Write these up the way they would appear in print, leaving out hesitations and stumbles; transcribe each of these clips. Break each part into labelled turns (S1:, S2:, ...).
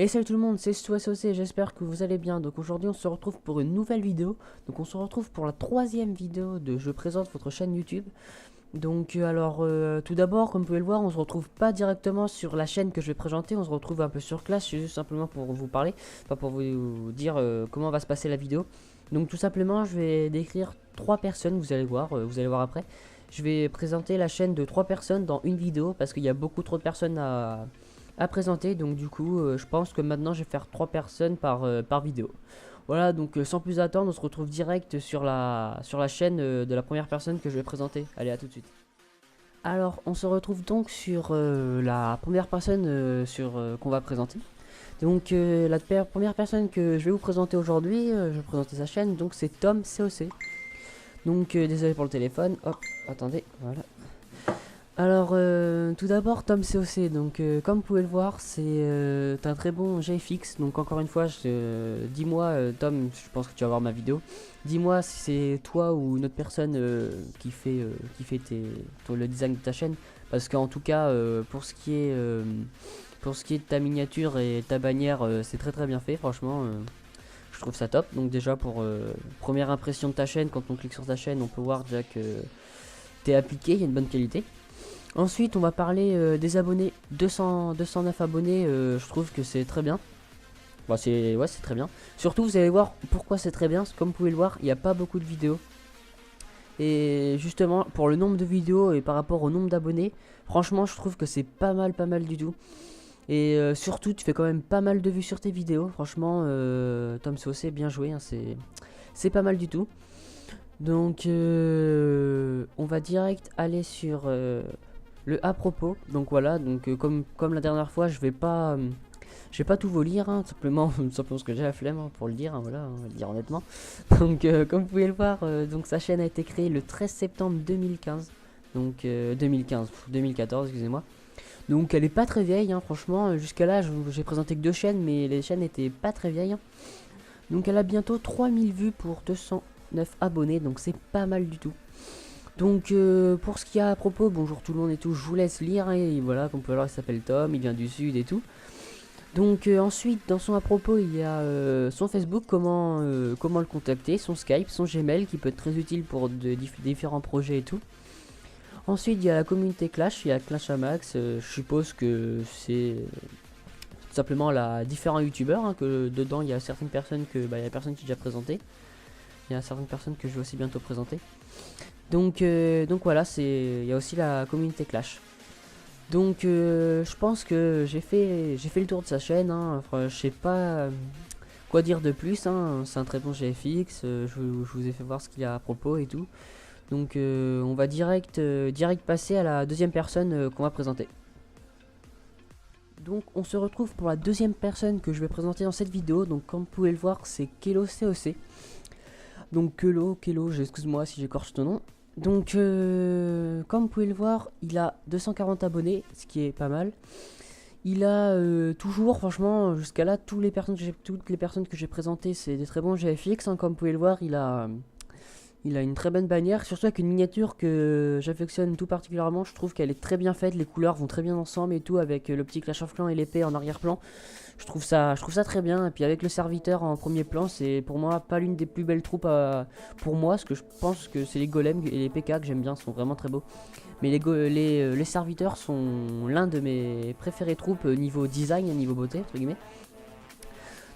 S1: Et salut tout le monde, c'est SoC, j'espère que vous allez bien. Donc aujourd'hui on se retrouve pour une nouvelle vidéo. Donc on se retrouve pour la troisième vidéo de Je présente votre chaîne YouTube. Donc tout d'abord, comme vous pouvez le voir, on se retrouve pas directement sur la chaîne que je vais présenter. On se retrouve un peu sur Clash, c'est juste simplement pour vous parler, pas pour vous dire comment va se passer la vidéo. Donc tout simplement je vais décrire trois personnes, vous allez voir après. Je vais présenter la chaîne de trois personnes dans une vidéo parce qu'il y a beaucoup trop de personnes à présenter. Donc du coup, je pense que maintenant je vais faire 3 personnes par vidéo. Voilà, donc sans plus attendre, on se retrouve direct sur la chaîne de la première personne que je vais présenter. Allez, à tout de suite. Alors, on se retrouve donc sur la première personne qu'on va présenter. Donc, première personne que je vais vous présenter aujourd'hui, je vais présenter sa chaîne, donc c'est Tom COC. Donc, désolé pour le téléphone. Hop, attendez, voilà. Alors, tout d'abord, Tom COC. Donc, comme vous pouvez le voir, c'est un très bon GFX. Donc, encore une fois, dis-moi, Tom, je pense que tu vas voir ma vidéo. Dis-moi si c'est toi ou une autre personne qui fait le design de ta chaîne. Parce qu'en tout cas, pour ce qui est de ta miniature et ta bannière, c'est très très bien fait. Franchement, je trouve ça top. Donc, déjà, pour première impression de ta chaîne, quand on clique sur ta chaîne, on peut voir déjà que t'es appliqué, il y a une bonne qualité. Ensuite, on va parler des abonnés. 209 abonnés, je trouve que c'est très bien. Bon, c'est très bien. Surtout, vous allez voir pourquoi c'est très bien. Comme vous pouvez le voir, il n'y a pas beaucoup de vidéos. Et justement, pour le nombre de vidéos et par rapport au nombre d'abonnés, franchement, je trouve que c'est pas mal du tout. Et surtout, tu fais quand même pas mal de vues sur tes vidéos. Franchement, Tom Saucé, bien joué. Hein, c'est pas mal du tout. Donc, on va direct aller sur le à propos. Donc voilà, donc comme la dernière fois, je vais pas tout vous lire, hein, simplement parce que j'ai la flemme, hein, pour le dire, hein, voilà, on va le dire honnêtement. Donc comme vous pouvez le voir, donc sa chaîne a été créée le 13 septembre 2015. Donc 2014, excusez-moi. Donc elle est pas très vieille, hein, franchement. Jusqu'à là, j'ai présenté que deux chaînes, mais les chaînes étaient pas très vieilles, hein. Donc elle a bientôt 3000 vues pour 209 abonnés, donc c'est pas mal du tout. Donc pour ce qui a à propos, bonjour tout le monde et tout, je vous laisse lire, hein, et voilà, comme vous pouvez voir, il s'appelle Tom, il vient du sud et tout. Donc ensuite, dans son à propos, il y a son Facebook, comment le contacter, son Skype, son Gmail, qui peut être très utile pour différents projets et tout. Ensuite, il y a la communauté Clash, il y a Clash Amax, je suppose que c'est tout simplement différents youtubeurs, hein, que dedans il y a certaines personnes il y a personne qui est déjà présenté. Il y a certaines personnes que je vais aussi bientôt présenter. Donc voilà, il y a aussi la communauté Clash. Donc je pense que j'ai fait le tour de sa chaîne, hein. Enfin, je sais pas quoi dire de plus, hein. C'est un très bon GFX, je vous ai fait voir ce qu'il y a à propos et tout. Donc on va direct passer à la deuxième personne qu'on va présenter. Donc on se retrouve pour la deuxième personne que je vais présenter dans cette vidéo. Donc comme vous pouvez le voir, c'est Kelo COC. Donc Kelo, excuse-moi si j'écorche ton nom. Donc comme vous pouvez le voir, il a 240 abonnés, ce qui est pas mal. Il a toujours, franchement, jusqu'à là, toutes les personnes que j'ai présentées, c'est des très bons GFX, hein. Comme vous pouvez le voir, il a une très bonne bannière, surtout avec une miniature que j'affectionne tout particulièrement. Je trouve qu'elle est très bien faite, les couleurs vont très bien ensemble et tout, avec le petit Clash of Clans et l'épée en arrière-plan. Je trouve ça très bien. Et puis avec le serviteur en premier plan, c'est pour moi pas l'une des plus belles troupes pour moi, parce que je pense que c'est les golems et les PK que j'aime bien, sont vraiment très beaux. Mais les serviteurs sont l'un de mes préférés troupes niveau design et niveau beauté, entre guillemets.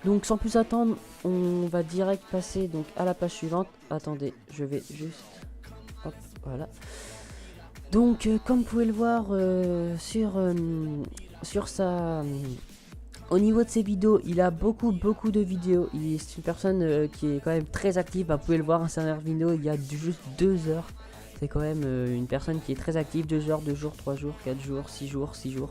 S1: Donc sans plus attendre, on va direct passer donc à la page suivante. Attendez, je vais juste... Hop, voilà. Donc comme vous pouvez le voir sur sa... au niveau de ses vidéos, il a beaucoup de vidéos. C'est une personne qui est quand même très active. Vous pouvez le voir, sa dernière vidéo, il y a juste 2 heures. C'est quand même une personne qui est très active. 2 heures, 2 jours, 3 jours, 4 jours, 6 jours, 6 jours.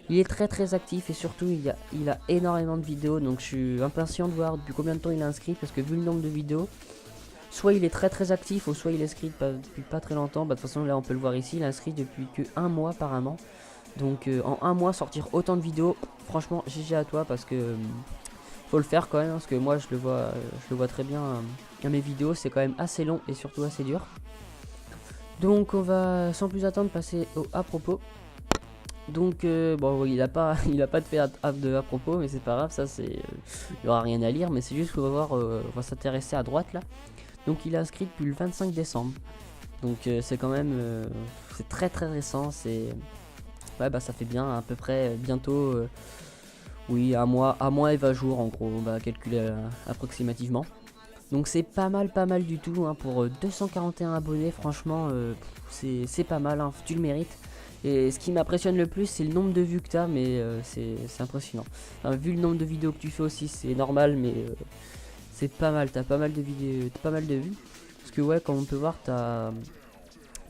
S1: Il est très actif et surtout il a énormément de vidéos. Donc je suis impatient de voir depuis combien de temps il a inscrit. Parce que vu le nombre de vidéos, soit il est très actif ou soit il est inscrit depuis pas très longtemps. Bah, de toute façon là on peut le voir ici, il est inscrit depuis que 1 mois apparemment. Donc en 1 mois sortir autant de vidéos, franchement GG à toi, parce que faut le faire quand même, hein, parce que moi je le vois très bien dans mes vidéos, c'est quand même assez long et surtout assez dur. Donc on va sans plus attendre passer au à propos. Donc bon, il a pas il a pas de fait à propos, mais c'est pas grave, ça c'est il y aura rien à lire, mais c'est juste qu'on va voir, on va s'intéresser à droite là. Donc il est inscrit depuis le 25 décembre. Donc c'est quand même c'est très très récent, c'est ouais bah ça fait bien à peu près bientôt oui un mois et 20 jours en gros, on va calculer approximativement. Donc c'est pas mal du tout hein, pour 241 abonnés, franchement c'est pas mal, hein, tu le mérites. Et ce qui m'impressionne le plus c'est le nombre de vues que tu as, mais c'est impressionnant. Enfin, vu le nombre de vidéos que tu fais aussi c'est normal, mais c'est pas mal, t'as pas mal de vidéos, t'as pas mal de vues. Parce que ouais comme on peut voir t'as...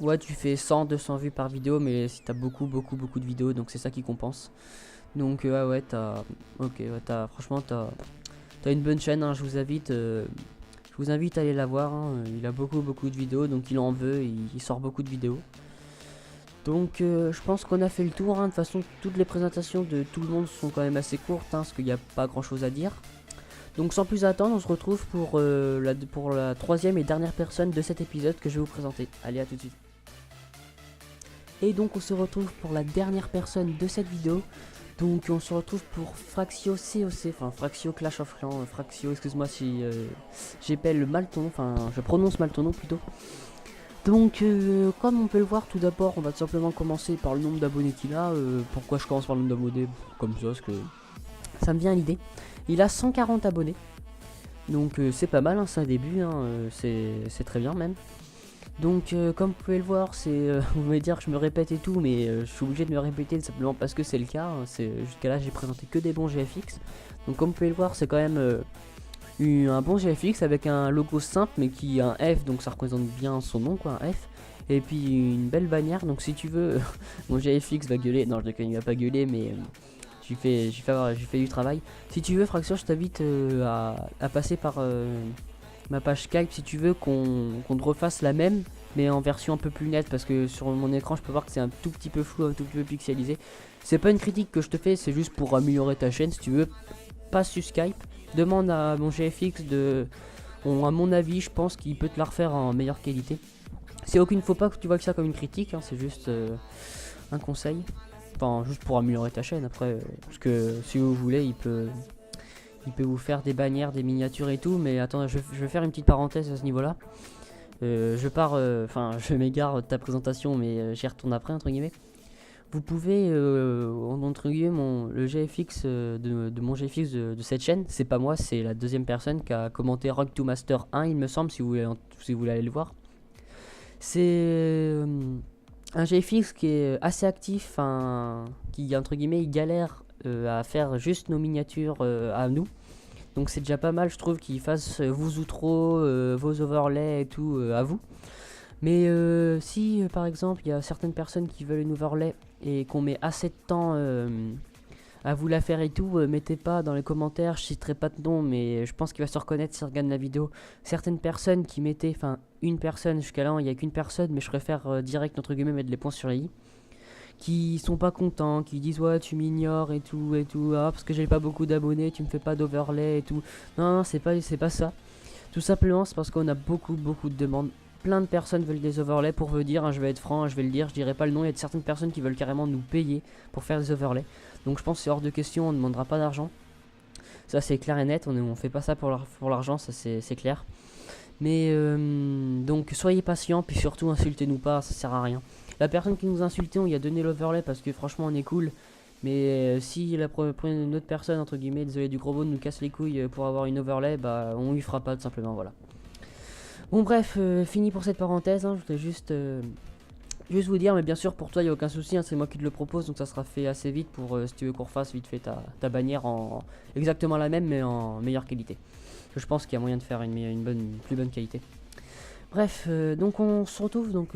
S1: Ouais tu fais 100-200 vues par vidéo, mais si t'as beaucoup de vidéos, donc c'est ça qui compense. Donc ouais t'as... Ok ouais, franchement t'as une bonne chaîne, hein, je vous invite à aller la voir, hein. Il a beaucoup de vidéos, donc il en veut, il sort beaucoup de vidéos. Donc je pense qu'on a fait le tour, hein. De toute façon toutes les présentations de tout le monde sont quand même assez courtes, hein, parce qu'il n'y a pas grand chose à dire. Donc sans plus attendre, on se retrouve pour la troisième et dernière personne de cet épisode que je vais vous présenter. Allez, à tout de suite. Et donc on se retrouve pour la dernière personne de cette vidéo. Donc on se retrouve pour Fraxio COC, enfin Fraxio Clash of Clans, Fraxio, excuse-moi si j'appelle mal ton nom, enfin je prononce mal ton nom plutôt. Donc comme on peut le voir, tout d'abord on va tout simplement commencer par le nombre d'abonnés qu'il a. Pourquoi je commence par le nombre d'abonnés comme ça, parce que ça me vient à l'idée. Il a 140 abonnés. Donc c'est pas mal, hein, c'est un début, hein, c'est très bien même. Donc comme vous pouvez le voir, vous pouvez dire que je me répète et tout, mais je suis obligé de me répéter simplement parce que c'est le cas, hein. Jusqu'à là j'ai présenté que des bons GFX. Donc comme vous pouvez le voir, c'est quand même un bon GFX avec un logo simple mais qui a un F, donc ça représente bien son nom quoi, un F. Et puis une belle bannière, donc si tu veux, mon GFX va gueuler, non je déconne, il va pas gueuler, mais j'ai fait du travail. Si tu veux Fraction, je t'invite à passer par ma page Skype si tu veux qu'on te refasse la même, mais en version un peu plus nette, parce que sur mon écran je peux voir que c'est un tout petit peu flou, un tout petit peu pixelisé. C'est pas une critique que je te fais, c'est juste pour améliorer ta chaîne. Si tu veux, passe sur Skype, demande à mon GFX à mon avis, je pense qu'il peut te la refaire en meilleure qualité. C'est aucune, faut pas que tu vois que ça comme une critique, hein, c'est juste un conseil. Enfin, juste pour améliorer ta chaîne après, parce que si vous voulez, il peut vous faire des bannières, des miniatures et tout. Mais attends, je vais faire une petite parenthèse à ce niveau-là. Je m'égare de ta présentation, mais j'y retourne après, entre guillemets. Vous pouvez, entre guillemets, le GFX de mon GFX de cette chaîne, c'est pas moi, c'est la deuxième personne qui a commenté Rock to Master 1, il me semble, si vous voulez aller le voir. C'est un GFX qui est assez actif, qui entre guillemets il galère à faire juste nos miniatures à nous. Donc c'est déjà pas mal, je trouve, qu'il fasse vos outros, vos overlays et tout à vous. Mais si par exemple il y a certaines personnes qui veulent une overlay et qu'on met assez de temps à vous la faire et tout, mettez pas dans les commentaires, je citerai pas de nom, mais je pense qu'il va se reconnaître s'il regarde la vidéo. Certaines personnes qui mettaient, enfin une personne, jusqu'à là il n'y a qu'une personne, mais je préfère direct entre guillemets mettre les points sur les i, qui sont pas contents, qui disent ouais tu m'ignores et tout, ah, parce que j'ai pas beaucoup d'abonnés, tu me fais pas d'overlay et tout. Non, c'est pas ça. Tout simplement c'est parce qu'on a beaucoup de demandes. Plein de personnes veulent des overlays, pour vous dire, hein, je vais être franc, je vais le dire, je dirai pas le nom, il y a certaines personnes qui veulent carrément nous payer pour faire des overlays. Donc je pense que c'est hors de question, on ne demandera pas d'argent. Ça c'est clair et net, on fait pas ça pour l'argent, ça c'est clair. Mais donc soyez patients, puis surtout insultez-nous pas, ça sert à rien. La personne qui nous a insulté, on lui a donné l'overlay parce que franchement on est cool. Mais si une autre personne, entre guillemets, désolé du gros mot, nous casse les couilles pour avoir une overlay, bah on lui fera pas tout simplement, voilà. Bon bref, fini pour cette parenthèse, hein, je voulais juste vous dire, mais bien sûr pour toi il n'y a aucun souci, hein, c'est moi qui te le propose, donc ça sera fait assez vite pour si tu veux qu'on refasse vite fait ta bannière en exactement la même mais en meilleure qualité. Je pense qu'il y a moyen de faire une plus bonne qualité. Bref, donc on se retrouve,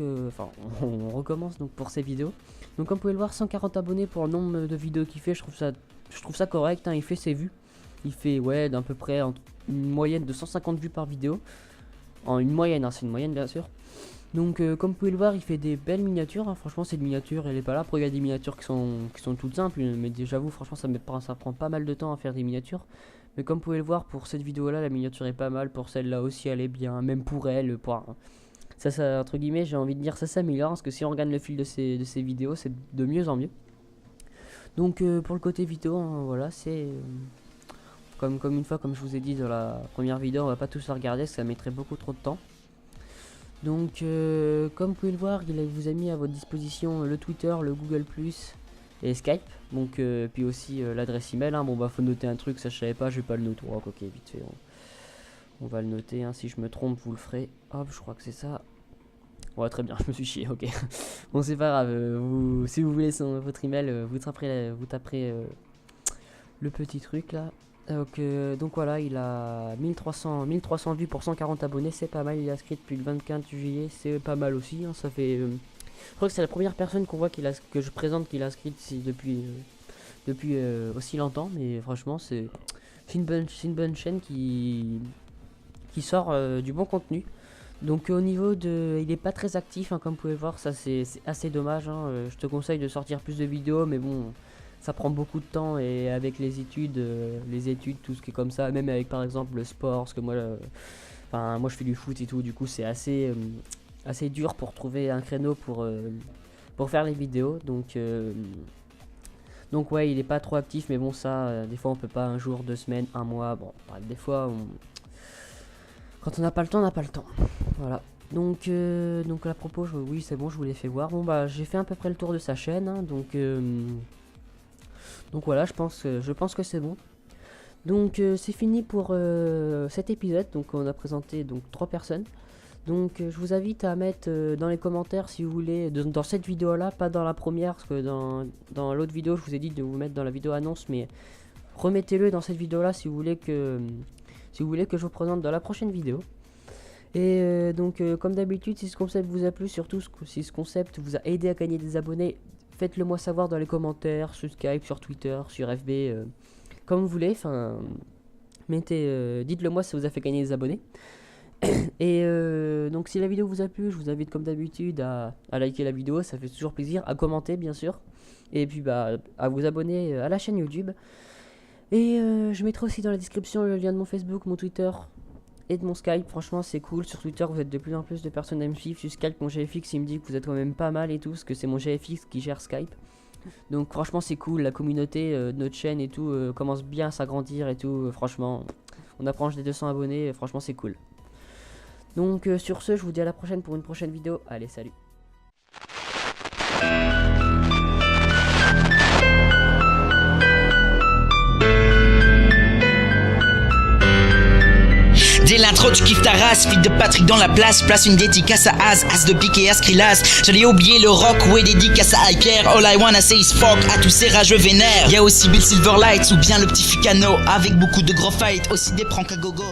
S1: on recommence donc pour ces vidéos. Donc comme vous pouvez le voir, 140 abonnés pour le nombre de vidéos qu'il fait, je trouve ça correct, hein, il fait ses vues. Il fait ouais d'à peu près une moyenne de 150 vues par vidéo. En une moyenne, hein, c'est une moyenne bien sûr. Donc comme vous pouvez le voir, il fait des belles miniatures, hein. Franchement cette miniature elle est pas là. Après il y a des miniatures qui sont toutes simples, mais j'avoue franchement ça prend pas mal de temps à faire des miniatures. Mais comme vous pouvez le voir, pour cette vidéo là la miniature est pas mal, pour celle-là aussi elle est bien, même pour elle, ça entre guillemets j'ai envie de dire ça s'améliore, parce que si on regarde le fil de ces vidéos c'est de mieux en mieux. Donc pour le côté vidéo, hein, voilà, c'est comme une fois, comme je vous ai dit dans la première vidéo, on va pas tous la regarder, parce que ça mettrait beaucoup trop de temps. Donc comme vous pouvez le voir, il vous a mis à votre disposition le Twitter, le Google+, et Skype. Donc puis aussi l'adresse email, hein. Bon bah faut noter un truc, ça je savais pas, je vais pas le noter. Oh, ok, vite fait, on va le noter, hein. Si je me trompe, vous le ferez. Hop, je crois que c'est ça. Ouais, très bien, je me suis chié, ok. Bon, c'est pas grave, si vous voulez votre email, vous taperez le petit truc là. Donc voilà, il a 1300 vues pour 140 abonnés, c'est pas mal. Il est inscrit depuis le 24 juillet, c'est pas mal aussi, hein. Ça fait je crois que c'est la première personne qu'on voit que je présente qu'il a inscrit depuis aussi longtemps. Mais franchement, c'est une bonne chaîne qui sort du bon contenu. Donc au niveau de... il est pas très actif, hein, comme vous pouvez le voir, ça c'est assez dommage, hein. Je te conseille de sortir plus de vidéos, mais bon, ça prend beaucoup de temps, et avec les études, tout ce qui est comme ça, même avec par exemple le sport, parce que moi, moi je fais du foot et tout, du coup c'est assez dur pour trouver un créneau pour faire les vidéos. Donc ouais, il est pas trop actif, mais bon, ça, des fois on peut pas, un jour, 2 semaines, un mois, bon, bref, des fois quand on n'a pas le temps, on n'a pas le temps. Voilà. Donc à propos, oui, c'est bon, je vous l'ai fait voir. Bon bah, j'ai fait à peu près le tour de sa chaîne, hein. Donc voilà, je pense que c'est bon. Donc c'est fini pour cet épisode. Donc on a présenté donc 3 personnes. Donc je vous invite à mettre dans les commentaires si vous voulez, dans cette vidéo là, pas dans la première, parce que dans l'autre vidéo je vous ai dit de vous mettre dans la vidéo annonce, mais remettez-le dans cette vidéo là si vous voulez que je vous présente dans la prochaine vidéo. Et comme d'habitude, si ce concept vous a plu, surtout si ce concept vous a aidé à gagner des abonnés, faites-le moi savoir dans les commentaires, sur Skype, sur Twitter, sur FB, comme vous voulez. Enfin, dites-le moi si ça vous a fait gagner des abonnés. Et donc si la vidéo vous a plu, je vous invite comme d'habitude à liker la vidéo, ça fait toujours plaisir, à commenter bien sûr, et puis bah à vous abonner à la chaîne YouTube. Et je mettrai aussi dans la description le lien de mon Facebook, mon Twitter et de mon Skype. Franchement c'est cool, sur Twitter vous êtes de plus en plus de personnes à me suivre. Sur Skype, mon GFX il me dit que vous êtes quand même pas mal et tout, parce que c'est mon GFX qui gère Skype. Donc franchement c'est cool, la communauté de notre chaîne et tout commence bien à s'agrandir et tout. Franchement on approche des 200 abonnés, franchement c'est cool. Donc sur ce, je vous dis à la prochaine pour une prochaine vidéo. Allez, salut.
S2: Dès l'intro tu kiffes ta race, fille de Patrick dans la place. Place une dédicace à Az, As de pique et à Skrillex. J'allais oublier le rock, ouais dédicace à Hyper. All I wanna say is fuck à tous ces rageux vénères. Y'a aussi Bill Silverlight ou bien le petit Ficano, avec beaucoup de gros fights, aussi des pranks à gogo.